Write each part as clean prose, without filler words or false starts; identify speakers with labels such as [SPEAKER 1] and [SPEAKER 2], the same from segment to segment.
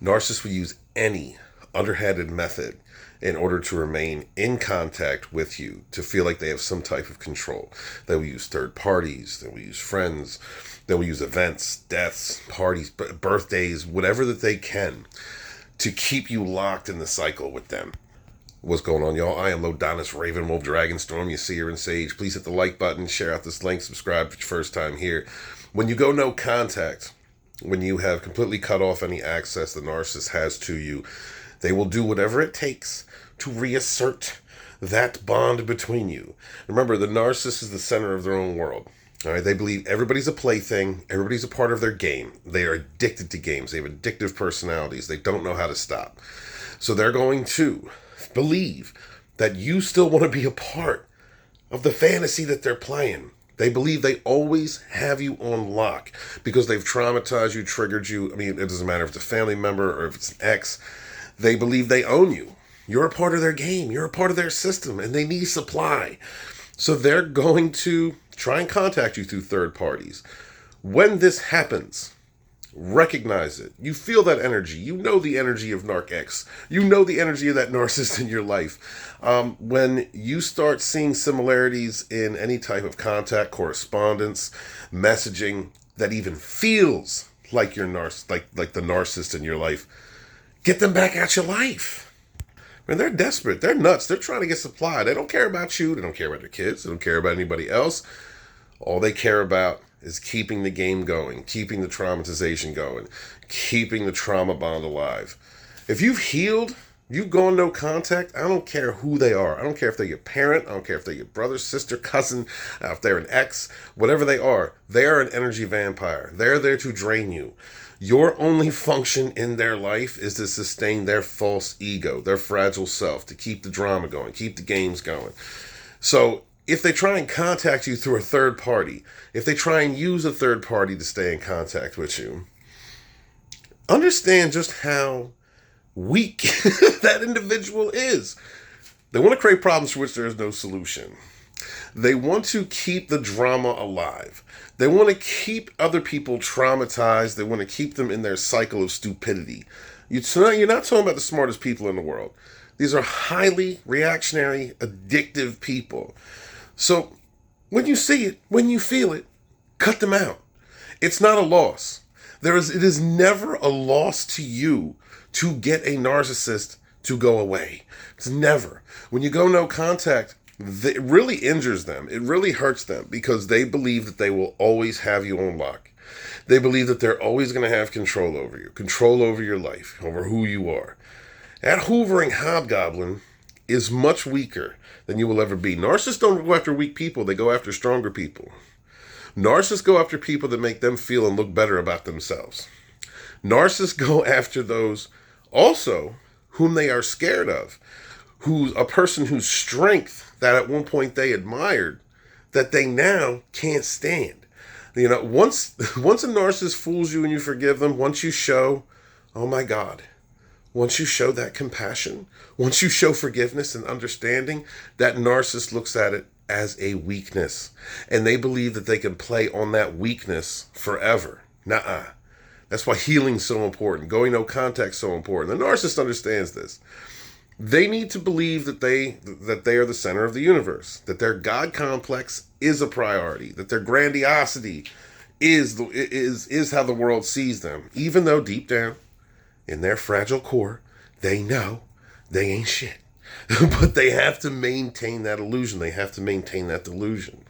[SPEAKER 1] Narcissists will use any underhanded method in order to remain in contact with you, to feel like they have some type of control. They will use third parties, they will use friends, they will use events, deaths, parties, birthdays, whatever that they can to keep you locked in the cycle with them. What's going on, y'all? I am Lodonis, Ravenwolf, Dragonstorm, you Seer and Sage. Please hit the like button, share out this link, subscribe if it's your first time here. When you go no contact, when you have completely cut off any access the narcissist has to you, they will do whatever it takes to reassert that bond between you. Remember, the narcissist is the center of their own world. All right, they believe everybody's a plaything, everybody's a part of their game. They are addicted to games. They have addictive personalities. They don't know how to stop. So they're going to believe that you still want to be a part of the fantasy that they're playing. They believe they always have you on lock because they've traumatized you, triggered you. I mean, it doesn't matter if it's a family member or if it's an ex. They believe they own you. You're a part of their game. You're a part of their system, and they need supply. So they're going to try and contact you through third parties. When this happens, recognize it. You feel that energy. You know the energy of Narc X. You know the energy of that narcissist in your life. When you start seeing similarities in any type of contact, correspondence, messaging that even feels like your like the narcissist in your life, get them back at your life. I mean, they're desperate. They're nuts. They're trying to get supply. They don't care about you. They don't care about their kids. They don't care about anybody else. All they care about is keeping the game going, keeping the traumatization going, keeping the trauma bond alive. If you've healed, you've gone no contact, I don't care who they are. I don't care if they're your parent. I don't care if they're your brother, sister, cousin, if they're an ex, whatever they are an energy vampire. They're there to drain you. Your only function in their life is to sustain their false ego, their fragile self, to keep the drama going, keep the games going. So if they try and contact you through a third party, if they try and use a third party to stay in contact with you, understand just how weak that individual is. They want to create problems for which there is no solution. They want to keep the drama alive. They want to keep other people traumatized. They want to keep them in their cycle of stupidity. You're not talking about the smartest people in the world. These are highly reactionary, addictive people. So when you see it, when you feel it, cut them out. It's not a loss. It is never a loss to you to get a narcissist to go away. It's never. When you go no contact, it really injures them. It really hurts them because they believe that they will always have you on lock. They believe that they're always going to have control over you, control over your life, over who you are. That hoovering hobgoblin is much weaker than you will ever be. Narcissists don't go after weak people. They go after stronger people. Narcissists go after people that make them feel and look better about themselves. Narcissists go after those also whom they are scared of, who's a person whose strength that at one point they admired, that they now can't stand. You know, once a narcissist fools you and you forgive them, once you show, oh my God, once you show that compassion, once you show forgiveness and understanding, that narcissist looks at it as a weakness. And they believe that they can play on that weakness forever. Nuh-uh. That's why healing's so important. Going no contact's so important. The narcissist understands this. They need to believe that they are the center of the universe, that their God complex is a priority, that their grandiosity is how the world sees them, even though deep down in their fragile core, they know they ain't shit. But they have to maintain that illusion. They have to maintain that delusion.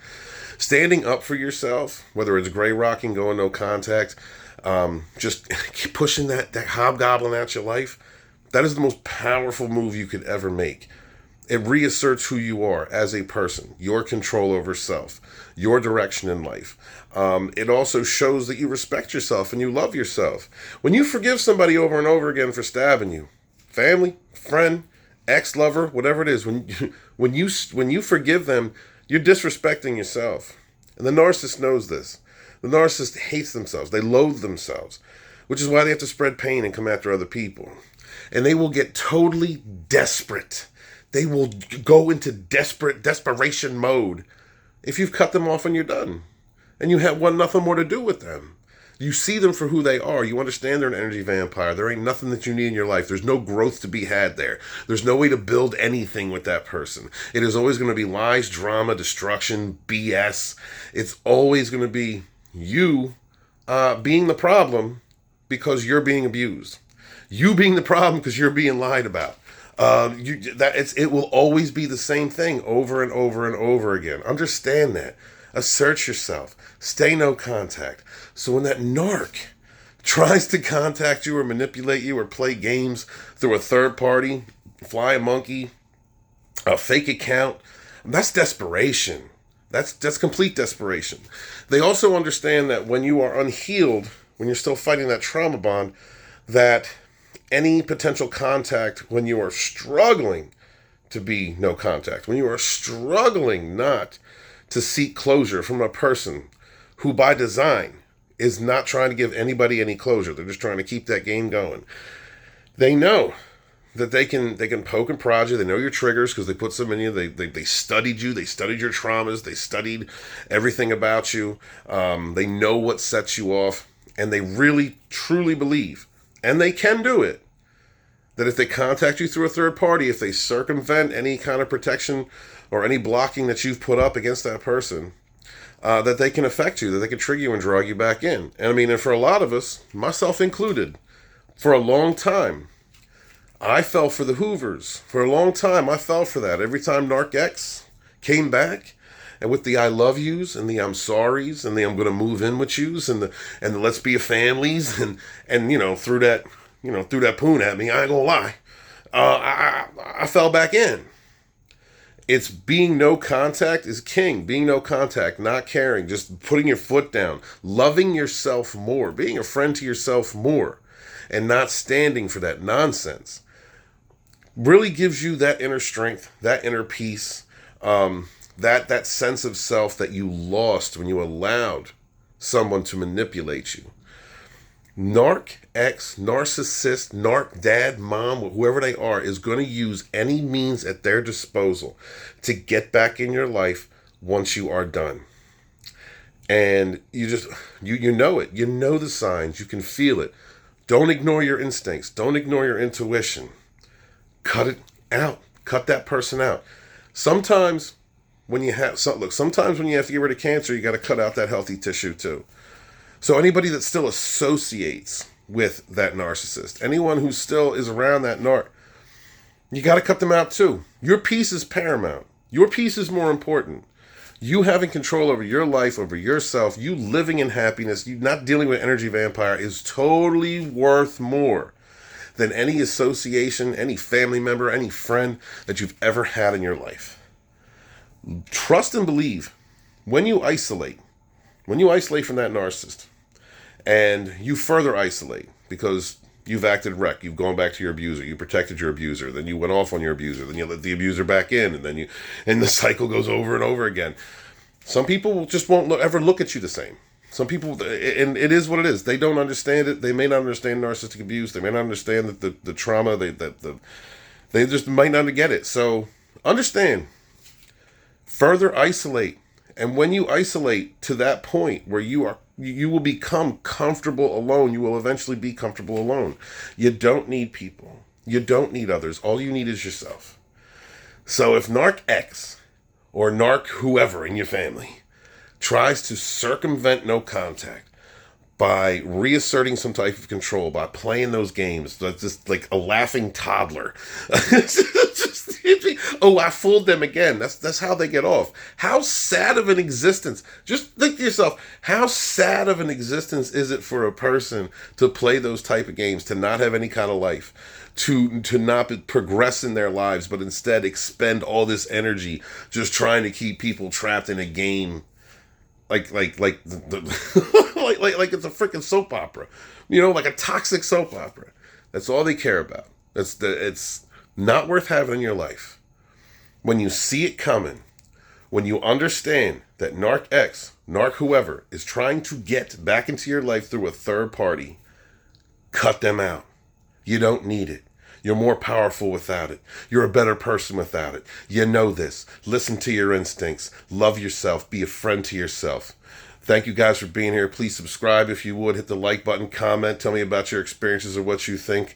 [SPEAKER 1] Standing up for yourself, whether it's gray rocking, going no contact, just keep pushing that hobgoblin at your life, that is the most powerful move you could ever make. It reasserts who you are as a person, your control over self, your direction in life. It also shows that you respect yourself and you love yourself. When you forgive somebody over and over again for stabbing you, family, friend, ex-lover, whatever it is, when you forgive them, you're disrespecting yourself. And the narcissist knows this. The narcissist hates themselves. They loathe themselves, which is why they have to spread pain and come after other people. And they will get totally desperate. They will go into desperation mode if you've cut them off and you're done. And you have nothing more to do with them. You see them for who they are. You understand they're an energy vampire. There ain't nothing that you need in your life. There's no growth to be had there. There's no way to build anything with that person. It is always going to be lies, drama, destruction, BS. It's always going to be you being the problem because you're being abused. You being the problem because you're being lied about. It will always be the same thing over and over and over again. Understand that. Assert yourself. Stay no contact. So when that narc tries to contact you or manipulate you or play games through a third party, fly a monkey, a fake account, that's desperation. That's complete desperation. They also understand that when you are unhealed, when you're still fighting that trauma bond, that any potential contact when you are struggling to be no contact, when you are struggling not to seek closure from a person who by design is not trying to give anybody any closure. They're just trying to keep that game going. They know that they can poke and prod you. They know your triggers because they put some in you. They studied you. They studied your traumas. They studied everything about you. They know what sets you off. And they really, truly believe, and they can do it, that if they contact you through a third party, if they circumvent any kind of protection or any blocking that you've put up against that person, that they can affect you, that they can trigger you and drag you back in. And I mean, and for a lot of us, myself included, for a long time, I fell for the Hoovers. For a long time, I fell for that. Every time Narc X came back, and with the I love yous and the I'm sorries and the I'm going to move in with yous and the let's be a families and threw that poon at me, I ain't gonna lie. I fell back in. It's being no contact is king. Being no contact, not caring, just putting your foot down, loving yourself more, being a friend to yourself more, and not standing for that nonsense really gives you that inner strength, that inner peace, that sense of self that you lost when you allowed someone to manipulate you. Narc X, narcissist, narc dad, mom, whoever they are, is going to use any means at their disposal to get back in your life once you are done. And you know it. You know the signs. You can feel it. Don't ignore your instincts. Don't ignore your intuition. Cut it out. Cut that person out. Sometimes when you have to get rid of cancer, you got to cut out that healthy tissue too. So anybody that still associates with that narcissist, anyone who still is around that narc, you got to cut them out too. Your peace is paramount. Your peace is more important. You having control over your life, over yourself, you living in happiness, you not dealing with energy vampire is totally worth more than any association, any family member, any friend that you've ever had in your life. Trust and believe when you isolate from that narcissist and you further isolate because you've acted wreck, you've gone back to your abuser, you protected your abuser, then you went off on your abuser, then you let the abuser back in, and the cycle goes over and over again. Some people just won't ever look at you the same. Some people, and it is what it is. They don't understand it. They may not understand narcissistic abuse. They may not understand the trauma. They just might not get it. So understand. Further isolate. And when you isolate to that point where you will become comfortable alone, you will eventually be comfortable alone. You don't need people. You don't need others. All you need is yourself. So if Narc X or Narc whoever in your family tries to circumvent no contact by reasserting some type of control, by playing those games, just like a laughing toddler. Oh, I fooled them again. That's how they get off. How sad of an existence. Just think to yourself, how sad of an existence is it for a person to play those type of games, to not have any kind of life, to not progress in their lives, but instead expend all this energy just trying to keep people trapped in a game like it's a freaking soap opera, like a toxic soap opera. That's all they care about. It's not worth having in your life. When you see it coming, when you understand that Narc X, Narc whoever, is trying to get back into your life through a third party, cut them out. You don't need it. You're more powerful without it. You're a better person without it. You know this. Listen to your instincts. Love yourself. Be a friend to yourself. Thank you guys for being here. Please subscribe if you would. Hit the like button, comment, tell me about your experiences or what you think.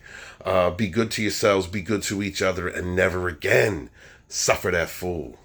[SPEAKER 1] Be good to yourselves, be good to each other, and never again suffer that fool.